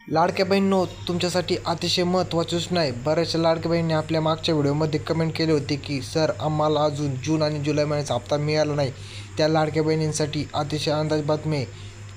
लाडक्या बहिणींनो, तुमच्यासाठी अतिशय महत्त्वाची सूचना आहे. बऱ्याचशा लाडक्या बहिणींनी आपल्या मागच्या व्हिडिओमध्ये कमेंट केले होते की सर, आम्हाला अजून जून आणि जुलै महिन्याचा हप्ता मिळाला नाही. त्या लाडक्या बहिणींसाठी अतिशय अंदाज बातमी आहे.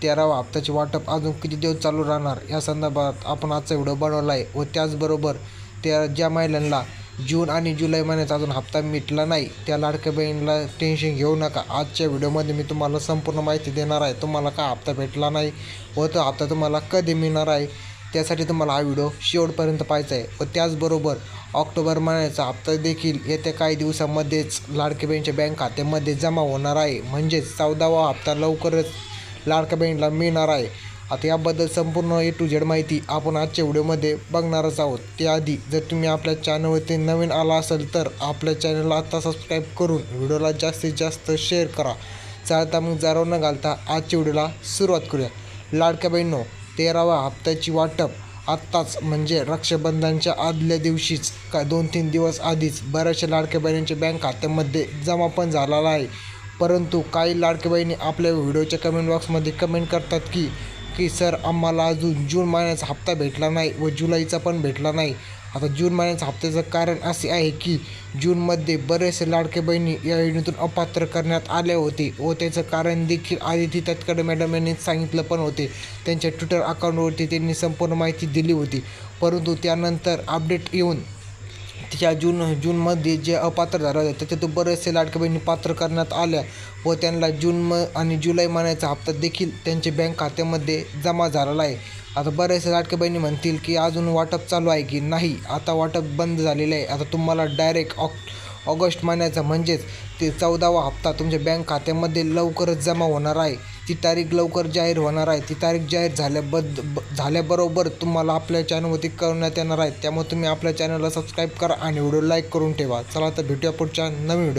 13वा हप्त्याचे वाटप अजून किती दिवस चालू राहणार या संदर्भात आपण आजचा व्हिडिओ बनवला आहे. व त्याचबरोबर ज्या महिलांना जून आणि जुलै महिन्याचा अजून हप्ता मिटला नाही, त्या लाडक्या बहिणीला टेन्शन घेऊ नका. आजच्या व्हिडिओमध्ये मी तुम्हाला संपूर्ण माहिती देणार आहे. तुम्हाला काय हप्ता भेटला नाही व तो हप्ता तुम्हाला कधी मिळणार आहे, त्यासाठी तुम्हाला हा व्हिडिओ शेवटपर्यंत पाहायचा आहे. व त्याचबरोबर ऑक्टोबर महिन्याचा हप्ता देखील येत्या काही दिवसामध्येच लाडक्या बहिणीच्या बँक खात्यामध्ये जमा होणार आहे. म्हणजेच 14वा हप्ता लवकरच लाडक्या बहिणीला मिळणार आहे. आता याबद्दल संपूर्ण A to Z माहिती आपण आजच्या व्हिडिओमध्ये बघणारच आहोत. त्याआधी जर तुम्ही आपल्या चॅनलवरती नवीन आला असाल तर आपल्या चॅनलला आत्ता सबस्क्राईब करून व्हिडिओला जास्तीत जास्त शेअर करा. चालता मग जारव न घालता आजच्या व्हिडिओला सुरुवात करूया. लाडक्या बहिणींनो, 13वा हप्त्याची वाटप आत्ताच म्हणजे रक्षाबंधनच्या आदल्या दिवशीच 2-3 दिवस आधीच बऱ्याचशा लाडक्या बहिणींच्या बँक खात्यामध्ये जमा पण झालेला आहे. परंतु काही लाडक्या बहिणी आपल्या व्हिडिओच्या कमेंट बॉक्समध्ये कमेंट करतात की की सर, आम्हाला अजून जून महिन्याचा हप्ता भेटला नाही व जुलैचा पण भेटला नाही. आता जून महिन्याच्या हप्त्याचं कारण असे आहे की जूनमध्ये बरेचसे लाडक्या बहिणी या योजनेतून अपात्र करण्यात आले होते व त्याचं कारण देखील आदिती तटकरे मॅडम यांनी सांगितलं पण होते. त्यांच्या ट्विटर अकाउंटवरती त्यांनी संपूर्ण माहिती दिली होती. परंतु त्यानंतर अपडेट येऊन त्या जूनमध्ये जे अपात्र झाले होते त्याच्यातून बरेचसे लाडक्या बहिणी पात्र करण्यात आल्या व त्यांना जून आणि जुलै महिन्याचा हप्ता देखील त्यांच्या बँक खात्यामध्ये जमा झालेला आहे. आता बरेचसे लाडक्या बहिणी म्हणतील की अजून वाटप चालू आहे की नाही. आता वाटप बंद झालेलं आहे. आता तुम्हाला डायरेक्ट ऑगस्ट महिन्याचा म्हणजेच ते 14वा हप्ता तुमच्या बँक खात्यामध्ये लवकरच जमा होणार आहे. ती तारीख लवकर जाहीर होणार आहे. ती तारीख जाहीर झाल्याबरोबर तुम्हाला आपल्या चॅनलवरती कळवण्यात येणार आहे. त्यामुळे तुम्ही आपल्या चॅनलला सबस्क्राईब करा आणि व्हिडिओ लाईक करून ठेवा. चला तर भेटूया पुढच्या नवीन व्हिडिओ.